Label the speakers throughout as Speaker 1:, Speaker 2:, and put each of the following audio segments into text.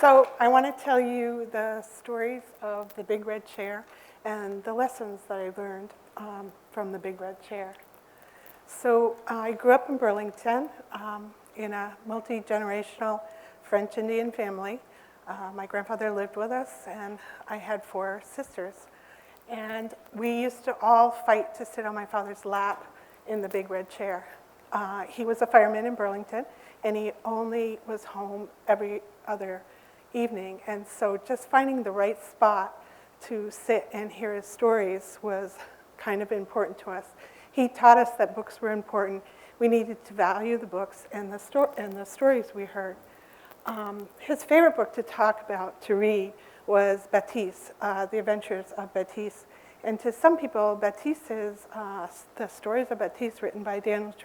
Speaker 1: So I want to tell you the stories of the Big Red Chair and the lessons that I learned from the Big Red Chair. So I grew up in Burlington in a multi-generational French-Indian family. My grandfather lived with us, and I had 4 sisters. And we used to all fight to sit on my father's lap in the Big Red Chair. He was a fireman in Burlington, and he only was home every other evening. And so just finding the right spot to sit and hear his stories was kind of important to us. He taught us that books were important. We needed to value the books and the stories we heard. His favorite book to talk about, to read, was Baptiste, The Adventures of Baptiste. And to some people, Baptiste is, the stories of Baptiste written by Daniel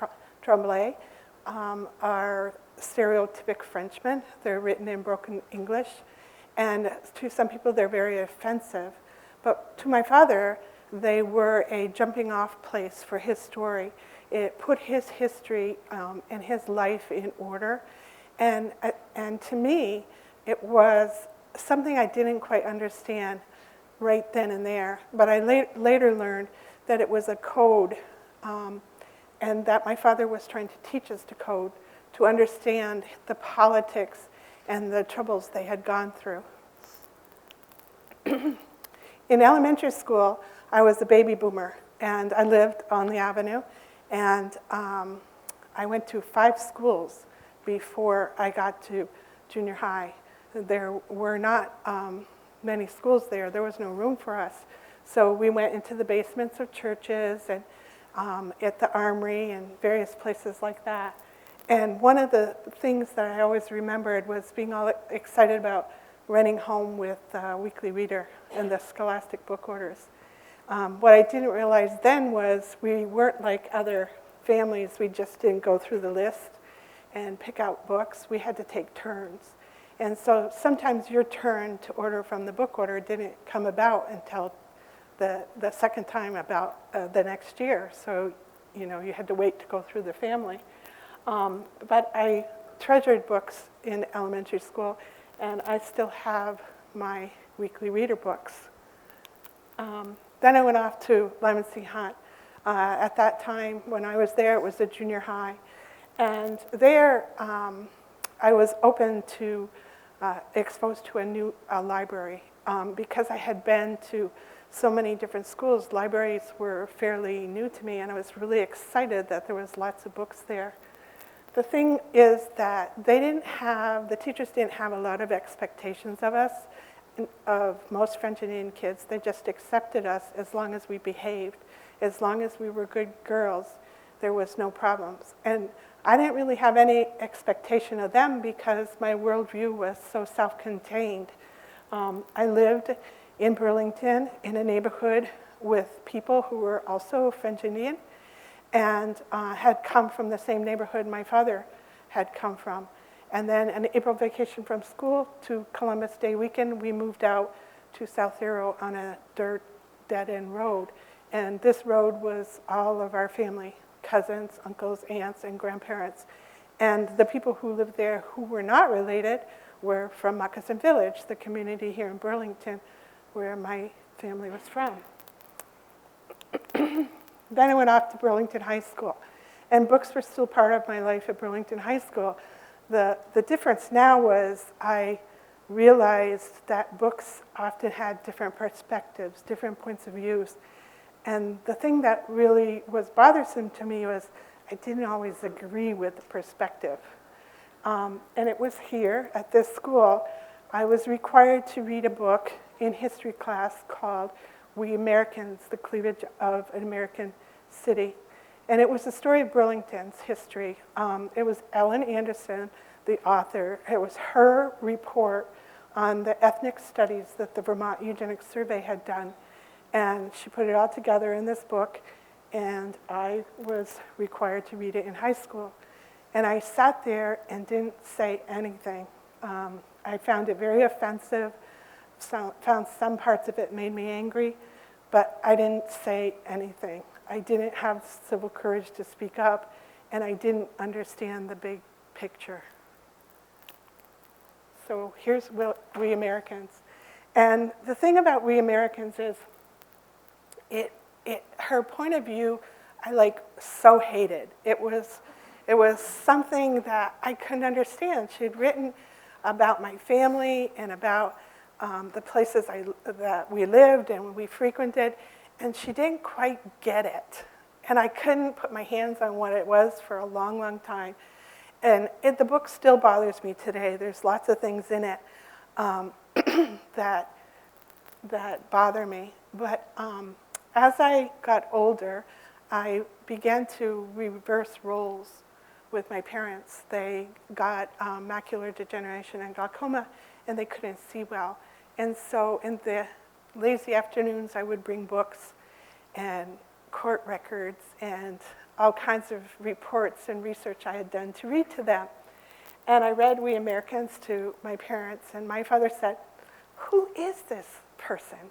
Speaker 1: Tremblay are stereotypic Frenchmen. They're written in broken English. And to some people, they're very offensive. But to my father, they were a jumping off place for his story. It put his history and his life in order. And to me, it was something I didn't quite understand right then and there. But I later learned that it was a code, and that my father was trying to teach us to code, to understand the politics and the troubles they had gone through. In elementary school, I was a baby boomer, and I lived on the avenue, and I went to 5 schools before I got to junior high. There were not many schools there. There was no room for us. So we went into the basements of churches and at the armory and various places like that. And one of the things that I always remembered was being all excited about running home with Weekly Reader and the Scholastic book orders. What I didn't realize then was we weren't like other families. We just didn't go through the list and pick out books. We had to take turns. And so sometimes your turn to order from the book order didn't come about until the second time about the next year. So, you know, you had to wait to go through the family. But I treasured books in elementary school, and I still have my Weekly Reader books. Then I went off to Lyman C. Hunt. At that time, when I was there, it was a junior high. And there, I was open to, exposed to a new library. Because I had been to so many different schools, libraries were fairly new to me, and I was really excited that there was lots of books there. The thing is that the teachers didn't have a lot of expectations of us, of most French Indian kids. They just accepted us as long as we behaved. As long as we were good girls, there was no problems. And I didn't really have any expectation of them because my worldview was so self-contained. I lived in Burlington in a neighborhood with people who were also French Indian and had come from the same neighborhood my father had come from. And then an April vacation from school to Columbus Day weekend, we moved out to South Zero on a dirt dead-end road. And this road was all of our family, cousins, uncles, aunts, and grandparents. And the people who lived there who were not related were from Moccasin Village, the community here in Burlington, where my family was from. Then I went off to Burlington High School. And books were still part of my life at Burlington High School. The difference now was I realized that books often had different perspectives, different points of view. And the thing that really was bothersome to me was I didn't always agree with the perspective. And it was here at this school, I was required to read a book in history class called We Americans, the Cleavage of an American City. And it was the story of Burlington's history. It was Ellen Anderson, the author. It was her report on the ethnic studies that the Vermont Eugenics Survey had done. And she put it all together in this book, and I was required to read it in high school. And I sat there and didn't say anything. I found it very offensive, found some parts of it made me angry, but I didn't say anything. I didn't have civil courage to speak up, and I didn't understand the big picture. So here's We Americans. And the thing about We Americans is her point of view I so hated. It was something that I couldn't understand. She had written about my family and about the places that we lived and we frequented, and she didn't quite get it. And I couldn't put my hands on what it was for a long, long time. And the book still bothers me today. There's lots of things in it that bother me. But as I got older, I began to reverse roles with my parents. They got macular degeneration and glaucoma, and they couldn't see well. And so in the lazy afternoons, I would bring books and court records and all kinds of reports and research I had done to read to them. And I read We Americans to my parents, and my father said, "Who is this person?"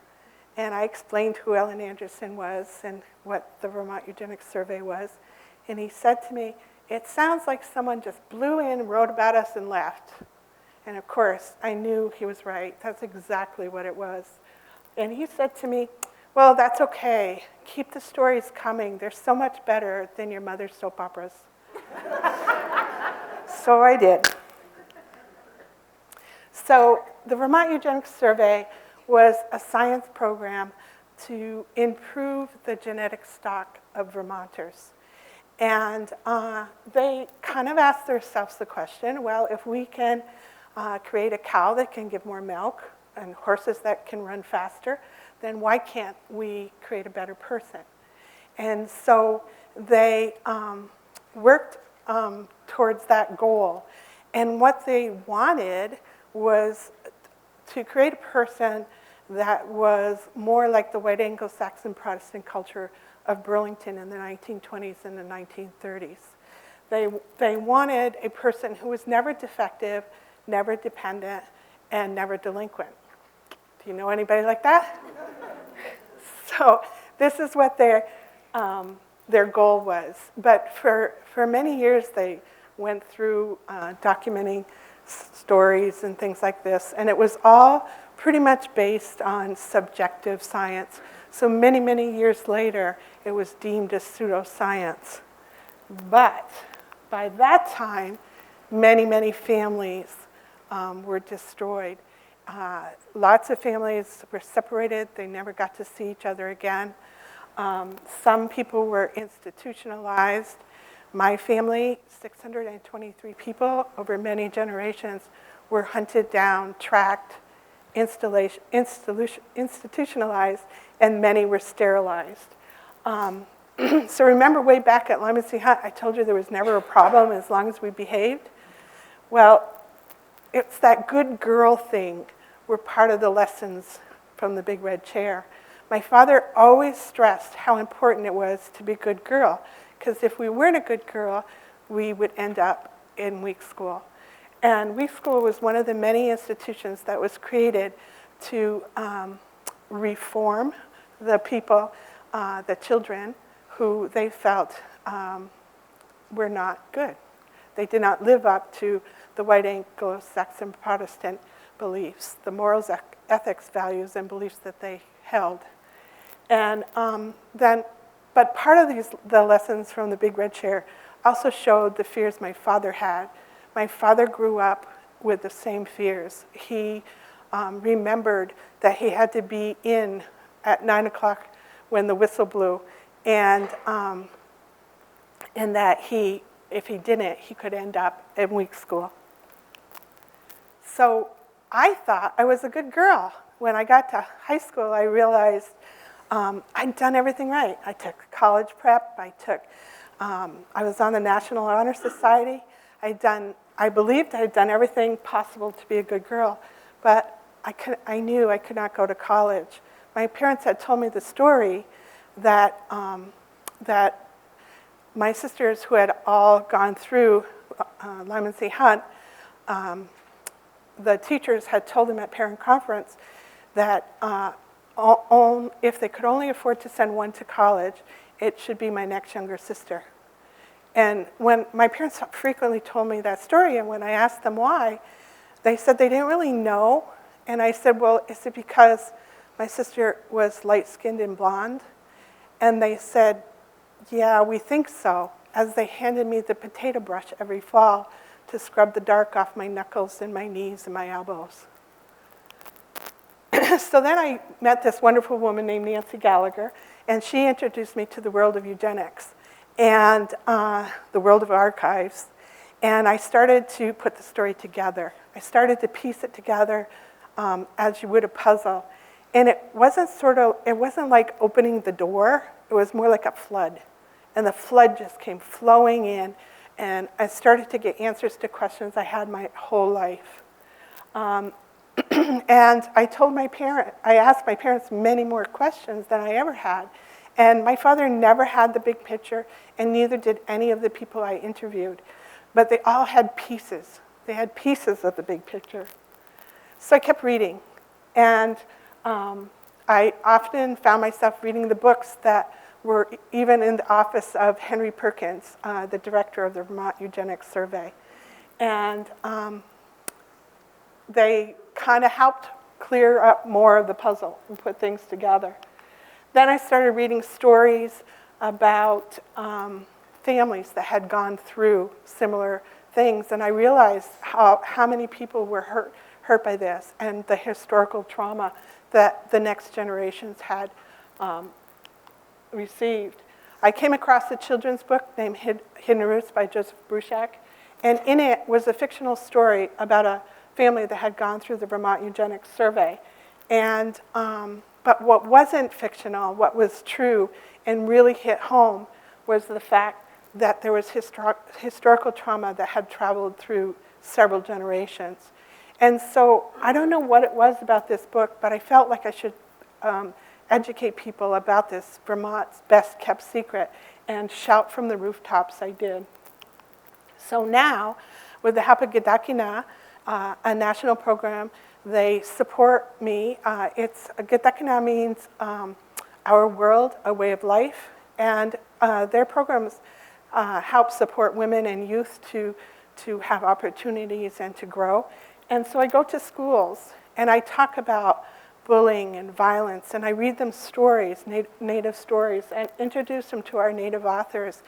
Speaker 1: And I explained who Ellen Anderson was and what the Vermont Eugenics Survey was. And he said to me, "It sounds like someone just blew in, wrote about us, and left." And of course, I knew he was right. That's exactly what it was. And he said to me, "Well, that's okay. Keep the stories coming. They're so much better than your mother's soap operas." So I did. So the Vermont Eugenics Survey was a science program to improve the genetic stock of Vermonters. And they kind of asked themselves the question, well, if we can create a cow that can give more milk and horses that can run faster, then why can't we create a better person? And so they worked towards that goal. And what they wanted was to create a person that was more like the white Anglo-Saxon Protestant culture of Burlington in the 1920s and the 1930s. They wanted a person who was never defective, never dependent, and never delinquent. Do you know anybody like that? So this is what their goal was. But for many years, they went through documenting stories and things like this, and it was all pretty much based on subjective science. So many, many years later, it was deemed as pseudoscience. But by that time, many, many families were destroyed. Lots of families were separated. They never got to see each other again. Some people were institutionalized. My family, 623 people over many generations, were hunted down, tracked, institutionalized, and many were sterilized. So remember way back at Lyman C. Hunt, I told you there was never a problem as long as we behaved? Well, it's that good girl thing were part of the lessons from the Big Red Chair. My father always stressed how important it was to be a good girl, because if we weren't a good girl, we would end up in week school. And week school was one of the many institutions that was created to reform the people, the children, who they felt were not good. They did not live up to the white Anglo-Saxon Protestant beliefs, the morals, ethics, values, and beliefs that they held. And but part of the lessons from the Big Red Chair also showed the fears my father had. My father grew up with the same fears. He remembered that he had to be in at 9 o'clock when the whistle blew, and that if he didn't, he could end up in week school. So I thought I was a good girl. When I got to high school, I realized I'd done everything right. I took college prep. I was on the National Honor Society. I believed I had done everything possible to be a good girl, but I knew I could not go to college. My parents had told me the story that my sisters, who had all gone through Lyman C. Hunt, the teachers had told them at parent conference that if they could only afford to send one to college, it should be my next younger sister. And when my parents frequently told me that story, and when I asked them why, they said they didn't really know. And I said, well, is it because my sister was light-skinned and blonde? And they said, yeah, we think so, as they handed me the potato brush every fall to scrub the dark off my knuckles and my knees and my elbows. So then I met this wonderful woman named Nancy Gallagher, and she introduced me to the world of eugenics and the world of archives. And I started to put the story together. I started to piece it together as you would a puzzle. And it wasn't like opening the door. It was more like a flood. And the flood just came flowing in, and I started to get answers to questions I had my whole life. And I asked my parents many more questions than I ever had. And my father never had the big picture, and neither did any of the people I interviewed. But they all had pieces. They had pieces of the big picture. So I kept reading. And I often found myself reading the books that were even in the office of Henry Perkins, the director of the Vermont Eugenics Survey. And they kind of helped clear up more of the puzzle and put things together. Then I started reading stories about families that had gone through similar things, and I realized how many people were hurt by this and the historical trauma that the next generations had received. I came across a children's book named Hidden Roots by Joseph Bruchac, and in it was a fictional story about a family that had gone through the Vermont Eugenics Survey. And but what wasn't fictional, what was true and really hit home, was the fact that there was historical trauma that had traveled through several generations. And so I don't know what it was about this book, but I felt like I should educate people about this Vermont's best kept secret, and shout from the rooftops I did. So now, with the help of Gedakina, a national program, they support me. Gedakina means our world, a way of life, and their programs help support women and youth to have opportunities and to grow. And so I go to schools and I talk about bullying and violence, and I read them stories, native stories, and introduce them to our native authors.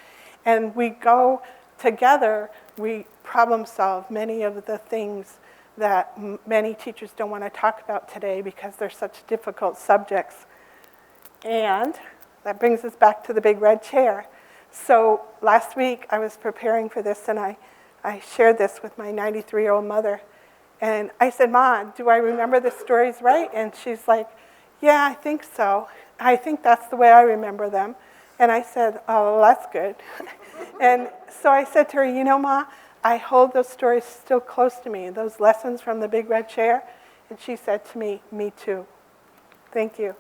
Speaker 1: And we go together, we problem solve many of the things that many teachers don't want to talk about today because they're such difficult subjects. And that brings us back to the big red chair. So last week I was preparing for this, and I shared this with my 93-year-old mother. And I said, Ma, do I remember the stories right? And she's like, yeah, I think so. I think that's the way I remember them. And I said, oh, well, that's good. And so I said to her, you know, Ma, I hold those stories still close to me, those lessons from the big red chair. And she said to me too. Thank you.